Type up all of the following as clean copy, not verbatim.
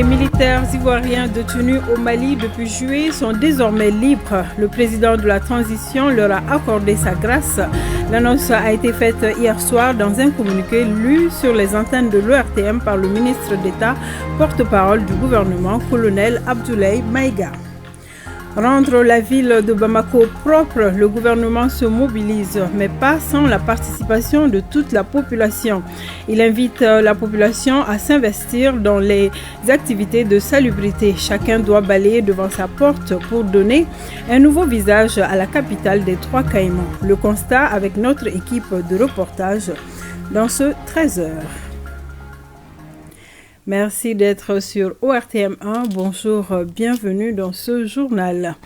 Les militaires ivoiriens détenus au Mali depuis juillet sont désormais libres. Le président de la transition leur a accordé sa grâce. L'annonce a été faite hier soir dans un communiqué lu sur les antennes de l'ORTM par le ministre d'État, porte-parole du gouvernement, colonel Abdoulaye Maïga. Rendre la ville de Bamako propre, le gouvernement se mobilise, mais pas sans la participation de toute la population. Il invite la population à s'investir dans les activités de salubrité. Chacun doit balayer devant sa porte pour donner un nouveau visage à la capitale des Trois Caïmans. Le constat avec notre équipe de reportage dans ce 13h. Merci d'être sur ORTM1. Bonjour, bienvenue dans ce journal.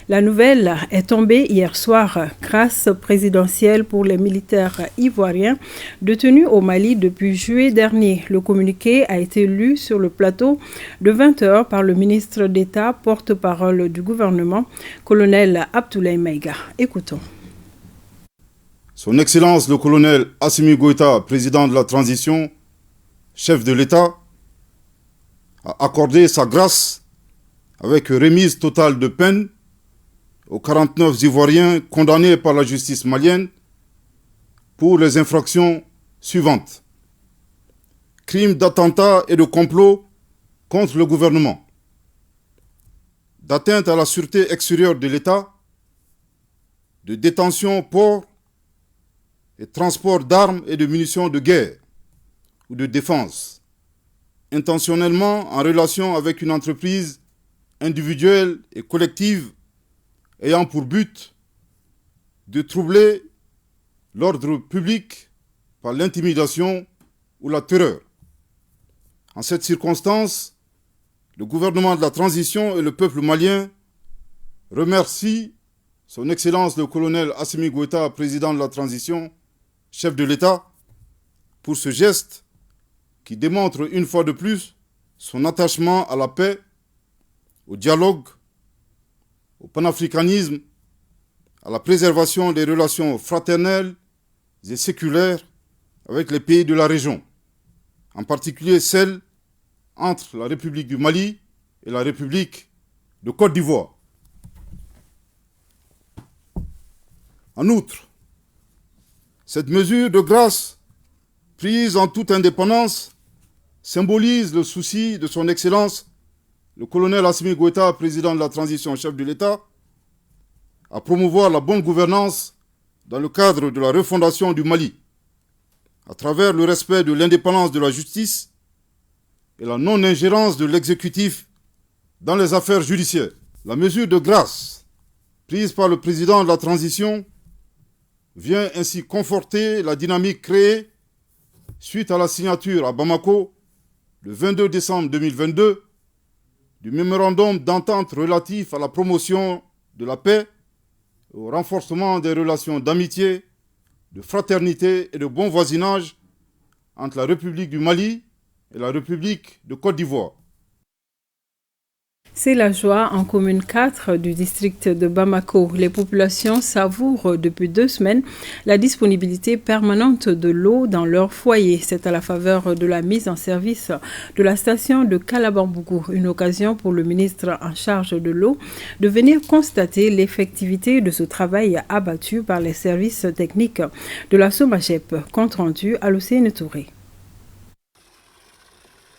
La nouvelle est tombée hier soir. Grâce présidentielle pour les militaires ivoiriens détenus au Mali depuis juillet dernier. Le communiqué a été lu sur le plateau de 20h par le ministre d'État, porte-parole du gouvernement, colonel Abdoulaye Maïga. Écoutons. Son Excellence le colonel Assimi Goïta, président de la transition, chef de l'État, a accordé sa grâce avec remise totale de peine aux 49 Ivoiriens condamnés par la justice malienne pour les infractions suivantes. Crimes d'attentat et de complot contre le gouvernement, d'atteinte à la sûreté extérieure de l'État, de détention, port et transport d'armes et de munitions de guerre ou de défense, intentionnellement en relation avec une entreprise individuelle et collective ayant pour but de troubler l'ordre public par l'intimidation ou la terreur. En cette circonstance, le gouvernement de la transition et le peuple malien remercient son Excellence le colonel Assimi Goïta, président de la transition, chef de l'État, pour ce geste qui démontre une fois de plus son attachement à la paix, au dialogue, au panafricanisme, à la préservation des relations fraternelles et séculaires avec les pays de la région, en particulier celles entre la République du Mali et la République de Côte d'Ivoire. En outre, cette mesure de grâce prise en toute indépendance symbolise le souci de son Excellence, le colonel Assimi Goïta, président de la transition, chef de l'État, à promouvoir la bonne gouvernance dans le cadre de la refondation du Mali, à travers le respect de l'indépendance de la justice et la non-ingérence de l'exécutif dans les affaires judiciaires. La mesure de grâce prise par le président de la transition vient ainsi conforter la dynamique créée suite à la signature à Bamako, le 22 décembre 2022, du mémorandum d'entente relatif à la promotion de la paix, au renforcement des relations d'amitié, de fraternité et de bon voisinage entre la République du Mali et la République de Côte d'Ivoire. C'est la joie en commune 4 du district de Bamako. Les populations savourent depuis 2 semaines la disponibilité permanente de l'eau dans leur foyer. C'est à la faveur de la mise en service de la station de Kalabambougou, une occasion pour le ministre en charge de l'eau de venir constater l'effectivité de ce travail abattu par les services techniques de la SOMAGEP. Compte rendu à l'Océane Touré.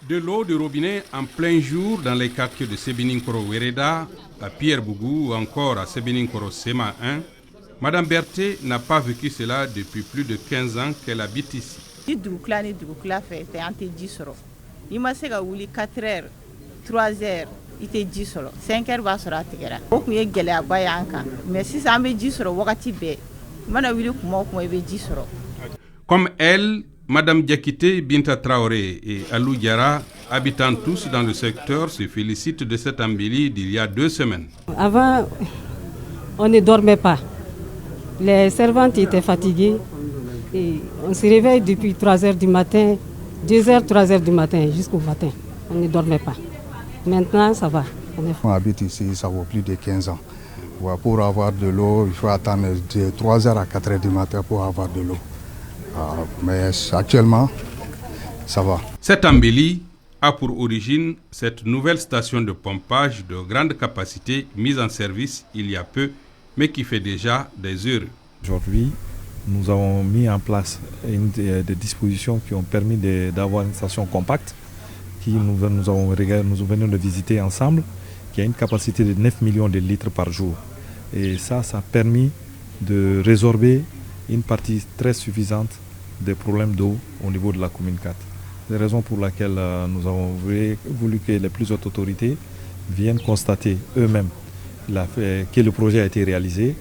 De l'eau de robinet en plein jour dans les quartiers de Sebininkoro-Wereda, à Pierre-Bougou ou encore à Sebininkoro-Sema 1, Madame Berthe n'a pas vécu cela depuis plus de 15 ans qu'elle habite ici. Il m'a dit 4h, 3h, il était 10 h, 5h va se rater. Beaucoup de gens ont mais si ça me dit sur le Wakatibe, comme elle, Madame Diakité, Binta Traoré et Alou Diara, habitant tous dans le secteur, se félicitent de cette embellie d'il y a 2 semaines. Avant, on ne dormait pas. Les servantes étaient fatiguées. Et on se réveille depuis 3h du matin, 2h, 3h du matin, jusqu'au matin. On ne dormait pas. Maintenant, ça va. On habite ici, ça vaut plus de 15 ans. Pour avoir de l'eau, il faut attendre de 3h à 4h du matin pour avoir de l'eau. Mais actuellement, ça va. Cette embellie a pour origine cette nouvelle station de pompage de grande capacité mise en service il y a peu, mais qui fait déjà des heures. Aujourd'hui, nous avons mis en place des dispositions qui ont permis d'avoir une station compacte qui nous venons de visiter ensemble, qui a une capacité de 9 millions de litres par jour. Et ça a permis de résorber une partie très suffisante des problèmes d'eau au niveau de la commune 4. C'est la raison pour laquelle nous avons voulu que les plus hautes autorités viennent constater eux-mêmes que le projet a été réalisé,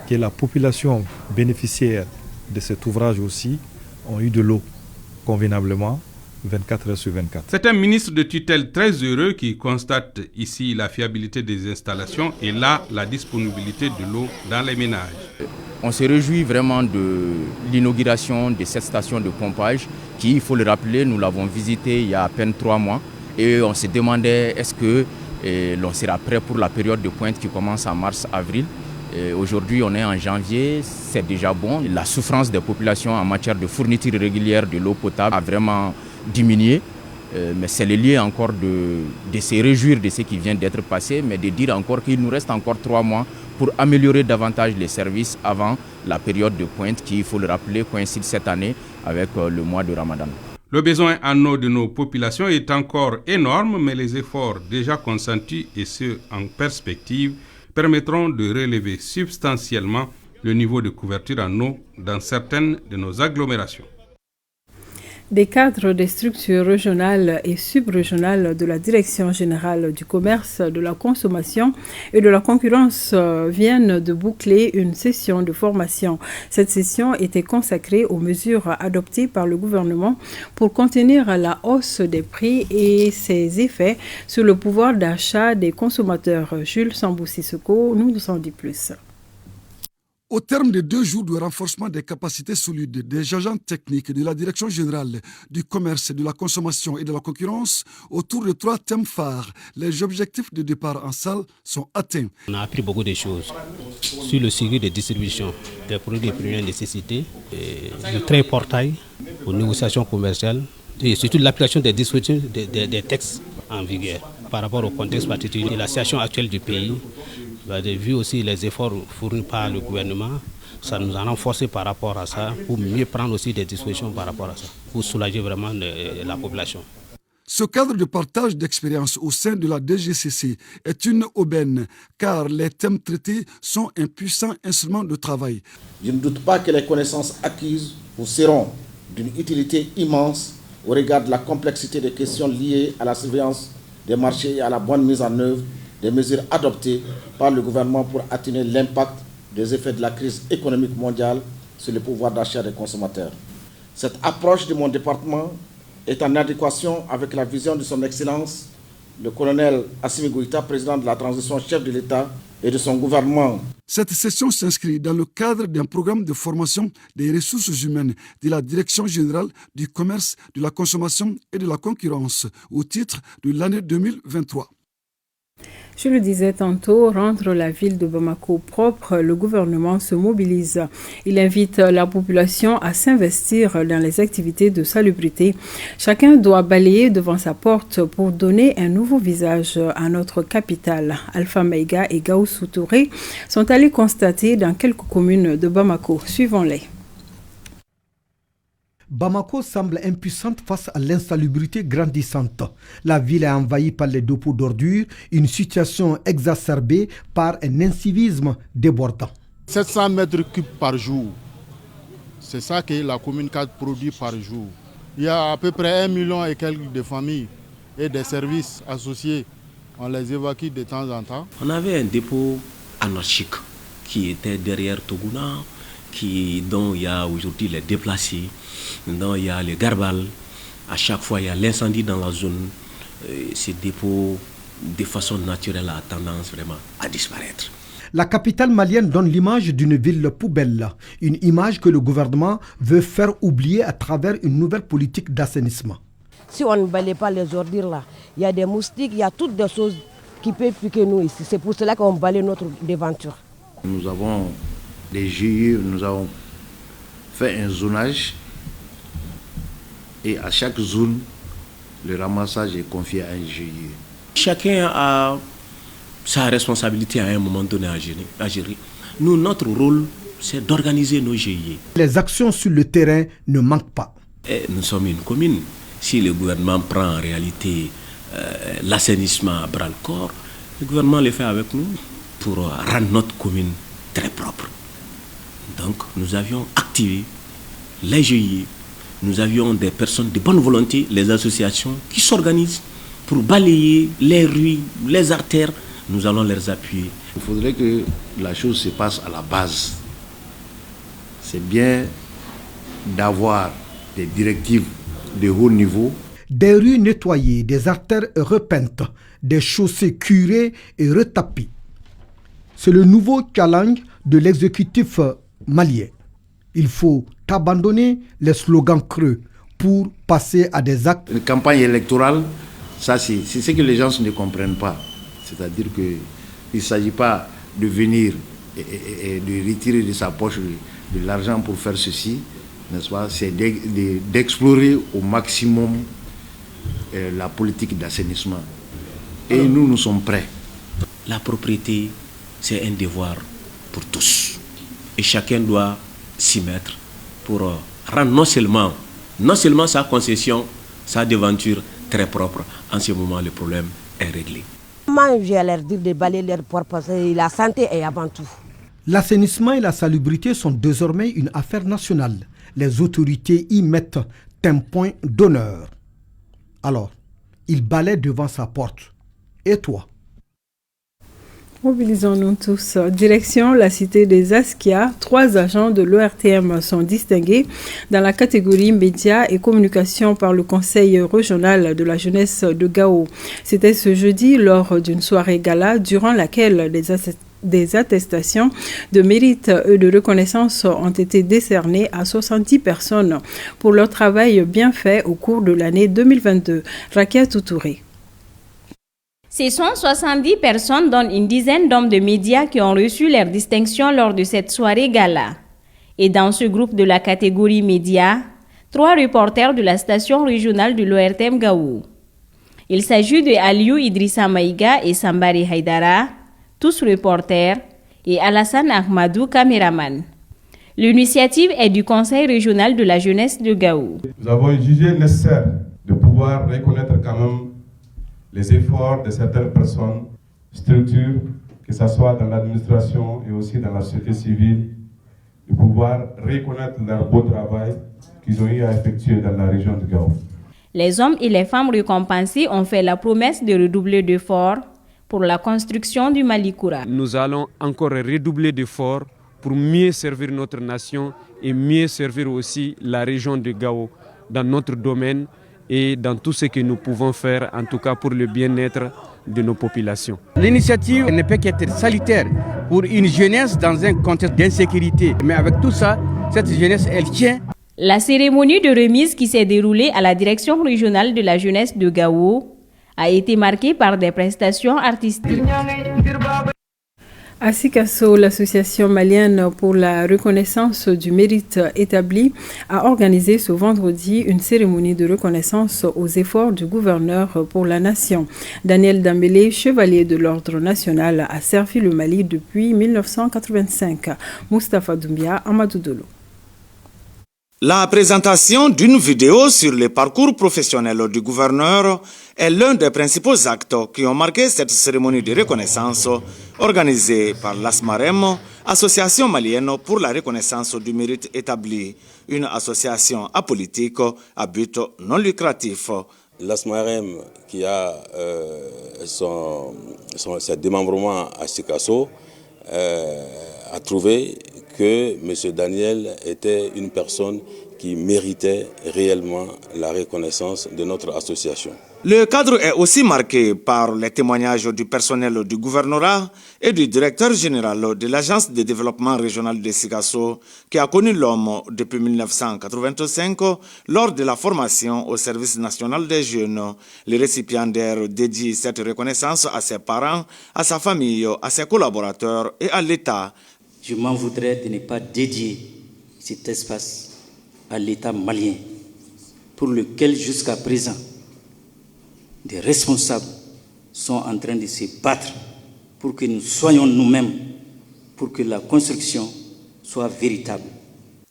que la population bénéficiaire de cet ouvrage aussi ont eu de l'eau convenablement 24 heures sur 24. C'est un ministre de tutelle très heureux qui constate ici la fiabilité des installations et là la disponibilité de l'eau dans les ménages. On se réjouit vraiment de l'inauguration de cette station de pompage qui, il faut le rappeler, nous l'avons visitée il y a à peine 3 mois et on se demandait est-ce que l'on sera prêt pour la période de pointe qui commence en mars-avril. Aujourd'hui, on est en janvier, c'est déjà bon. La souffrance des populations en matière de fourniture régulière de l'eau potable a vraiment diminué. Mais c'est le lieu encore de se réjouir de ce qui vient d'être passé, mais de dire encore qu'il nous reste encore 3 mois pour améliorer davantage les services avant la période de pointe qui, il faut le rappeler, coïncide cette année avec le mois de Ramadan. Le besoin en eau de nos populations est encore énorme, mais les efforts déjà consentis et ceux en perspective permettront de relever substantiellement le niveau de couverture en eau dans certaines de nos agglomérations. Des cadres des structures régionales et subrégionales de la Direction générale du commerce, de la consommation et de la concurrence viennent de boucler une session de formation. Cette session était consacrée aux mesures adoptées par le gouvernement pour contenir la hausse des prix et ses effets sur le pouvoir d'achat des consommateurs. Jules Sambou-Sissoko nous en dit plus. Au terme de 2 jours de renforcement des capacités solides des agents techniques de la Direction générale du commerce, de la consommation et de la concurrence, autour de 3 thèmes phares, les objectifs de départ en salle sont atteints. On a appris beaucoup de choses sur le circuit de distribution des produits de première nécessité, le train portail aux négociations commerciales et surtout l'application des dispositions des textes en vigueur par rapport au contexte particulier de la situation actuelle du pays. Vous avez vu aussi les efforts fournis par le gouvernement, ça nous a renforcé par rapport à ça, pour mieux prendre aussi des dispositions par rapport à ça, pour soulager vraiment la population. Ce cadre de partage d'expérience au sein de la DGCC est une aubaine, car les thèmes traités sont un puissant instrument de travail. Je ne doute pas que les connaissances acquises vous seront d'une utilité immense au regard de la complexité des questions liées à la surveillance des marchés et à la bonne mise en œuvre des mesures adoptées par le gouvernement pour atténuer l'impact des effets de la crise économique mondiale sur le pouvoir d'achat des consommateurs. Cette approche de mon département est en adéquation avec la vision de son Excellence, le colonel Assimi Goïta, président de la transition, chef de l'État, et de son gouvernement. Cette session s'inscrit dans le cadre d'un programme de formation des ressources humaines de la Direction générale du commerce, de la consommation et de la concurrence au titre de l'année 2023. Je le disais tantôt, rendre la ville de Bamako propre, le gouvernement se mobilise. Il invite la population à s'investir dans les activités de salubrité. Chacun doit balayer devant sa porte pour donner un nouveau visage à notre capitale. Alpha Maïga et Gaoussou Touré sont allés constater dans quelques communes de Bamako. Suivons-les. Bamako semble impuissante face à l'insalubrité grandissante. La ville est envahie par les dépôts d'ordures, une situation exacerbée par un incivisme débordant. 700 mètres cubes par jour, c'est ça que la commune 4 produit par jour. Il y a à peu près 1 million et quelques de familles et des services associés. On les évacue de temps en temps. On avait un dépôt anarchique qui était derrière Toguna, dont il y a aujourd'hui les déplacés, dont il y a les garbales. À chaque fois, il y a l'incendie dans la zone. Ces dépôts, de façon naturelle, a tendance vraiment à disparaître. La capitale malienne donne l'image d'une ville poubelle, une image que le gouvernement veut faire oublier à travers une nouvelle politique d'assainissement. Si on ne balaye pas les ordures là, il y a des moustiques, il y a toutes des choses qui peuvent piquer nous ici. C'est pour cela qu'on balaye notre devanture. Nous avons des GIE, nous avons fait un zonage et à chaque zone, le ramassage est confié à un GIE. Chacun a sa responsabilité à un moment donné à gérer. Nous, notre rôle, c'est d'organiser nos GIE. Les actions sur le terrain ne manquent pas. Nous sommes une commune. Si le gouvernement prend en réalité l'assainissement à bras-le-corps, le gouvernement le fait avec nous pour rendre notre commune très propre. Donc nous avions activé les GIE, nous avions des personnes de bonne volonté, les associations qui s'organisent pour balayer les rues, les artères. Nous allons les appuyer. Il faudrait que la chose se passe à la base. C'est bien d'avoir des directives de haut niveau. Des rues nettoyées, des artères repeintes, des chaussées curées et retapies. C'est le nouveau challenge de l'exécutif malien. Il faut abandonner les slogans creux pour passer à des actes. Une campagne électorale, ça c'est ce que les gens ne comprennent pas. C'est-à-dire qu'il ne s'agit pas de venir et de retirer de sa poche de l'argent pour faire ceci, n'est-ce pas? C'est d'explorer au maximum la politique d'assainissement. Et nous sommes prêts. La propriété, c'est un devoir pour tous. Et chacun doit s'y mettre pour rendre non seulement sa concession, sa devanture très propre. En ce moment, le problème est réglé. Moi, je vais leur dire de balayer leur port parce que la santé est avant tout. L'assainissement et la salubrité sont désormais une affaire nationale. Les autorités y mettent un point d'honneur. Alors, il balaie devant sa porte. Et toi? Mobilisons-nous tous. Direction la cité des Askia, 3 agents de l'ORTM sont distingués dans la catégorie médias et communication par le Conseil régional de la jeunesse de Gao. C'était ce jeudi lors d'une soirée gala durant laquelle des attestations de mérite et de reconnaissance ont été décernées à 70 personnes pour leur travail bien fait au cours de l'année 2022. Rakia Toutouré. Ce sont 70 personnes, dont une dizaine d'hommes de médias, qui ont reçu leur distinction lors de cette soirée gala. Et dans ce groupe de la catégorie médias, 3 reporters de la station régionale de l'ORTM Gao. Il s'agit de Aliou Idrissa Maïga et Sambari Haidara, tous reporters, et Alassane Ahmadou, caméraman. L'initiative est du Conseil régional de la jeunesse de Gao. Nous avons jugé nécessaire de pouvoir reconnaître quand même les efforts de certaines personnes, structures, que ce soit dans l'administration et aussi dans la société civile, de pouvoir reconnaître leur beau travail qu'ils ont eu à effectuer dans la région de Gao. Les hommes et les femmes récompensés ont fait la promesse de redoubler d'efforts pour la construction du Malikoura. Nous allons encore redoubler d'efforts pour mieux servir notre nation et mieux servir aussi la région de Gao dans notre domaine et dans tout ce que nous pouvons faire, en tout cas pour le bien-être de nos populations. L'initiative ne peut qu'être salutaire pour une jeunesse dans un contexte d'insécurité. Mais avec tout ça, cette jeunesse, elle tient. La cérémonie de remise qui s'est déroulée à la direction régionale de la jeunesse de Gao a été marquée par des prestations artistiques. À Sikasso, l'association malienne pour la reconnaissance du mérite établi a organisé ce vendredi une cérémonie de reconnaissance aux efforts du gouverneur pour la nation. Daniel Dambélé, chevalier de l'ordre national, a servi le Mali depuis 1985. Moustapha Doumbia, Amadou Dolo. La présentation d'une vidéo sur les parcours professionnels du gouverneur est l'un des principaux actes qui ont marqué cette cérémonie de reconnaissance organisée par l'ASMAREM, Association malienne pour la reconnaissance du mérite établi, une association apolitique à but non lucratif. L'ASMAREM qui a ses démembrements à Sikasso a trouvé que M. Daniel était une personne qui méritait réellement la reconnaissance de notre association. Le cadre est aussi marqué par les témoignages du personnel du gouvernorat et du directeur général de l'Agence de développement régional de Sikasso, qui a connu l'homme depuis 1985 lors de la formation au service national des jeunes. Les récipiendaires dédient cette reconnaissance à ses parents, à sa famille, à ses collaborateurs et à l'État. Je m'en voudrais de ne pas dédier cet espace à l'État malien, pour lequel jusqu'à présent, des responsables sont en train de se battre pour que nous soyons nous-mêmes, pour que la construction soit véritable.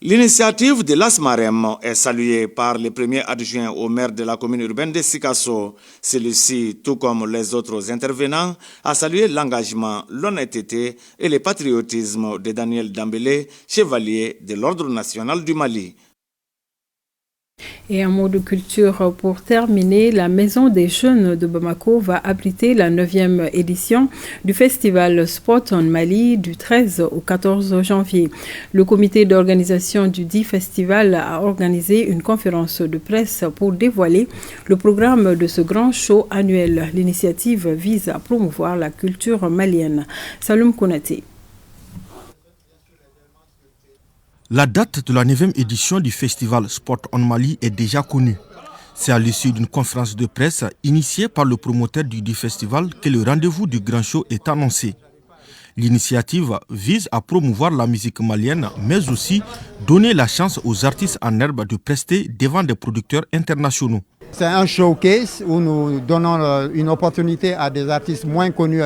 L'initiative de l'ASMAREM est saluée par le premier adjoint au maire de la commune urbaine de Sikasso. Celui-ci, tout comme les autres intervenants, a salué l'engagement, l'honnêteté et le patriotisme de Daniel Dambélé, chevalier de l'Ordre national du Mali. Et un mot de culture pour terminer, la Maison des Jeunes de Bamako va abriter la 9e édition du festival Sport on Mali du 13 au 14 janvier. Le comité d'organisation du dit festival a organisé une conférence de presse pour dévoiler le programme de ce grand show annuel. L'initiative vise à promouvoir la culture malienne. Saloum Konaté. La date de la 9e édition du festival Sport on Mali est déjà connue. C'est à l'issue d'une conférence de presse initiée par le promoteur du festival que le rendez-vous du grand show est annoncé. L'initiative vise à promouvoir la musique malienne, mais aussi donner la chance aux artistes en herbe de prester devant des producteurs internationaux. C'est un showcase où nous donnons une opportunité à des artistes moins connus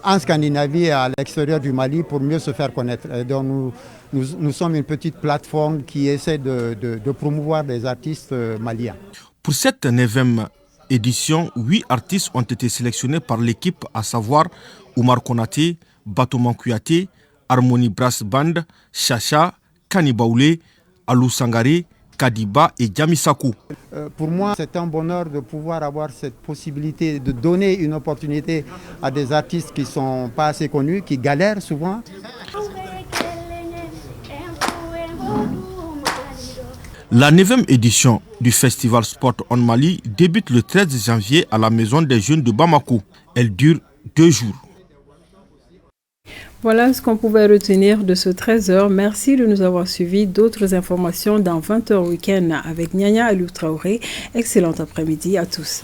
en Scandinavie et à l'extérieur du Mali pour mieux se faire connaître. Et donc nous sommes une petite plateforme qui essaie de promouvoir les artistes maliens. Pour cette 9e édition, 8 artistes ont été sélectionnés par l'équipe, à savoir Oumar Konaté, Batoman Kouyaté, Harmonie Brass Band, Chacha, Kanibaoulé, Alou Sangaré, Kadiba et Djamisakou. Pour moi, c'est un bonheur de pouvoir avoir cette possibilité de donner une opportunité à des artistes qui ne sont pas assez connus, qui galèrent souvent. La 9e édition du festival Sport on Mali débute le 13 janvier à la Maison des Jeunes de Bamako. Elle dure 2 jours. Voilà ce qu'on pouvait retenir de ce 13h. Merci de nous avoir suivis. D'autres informations dans 20h Week-end avec Nyanya Alou Traoré. Excellent après-midi à tous.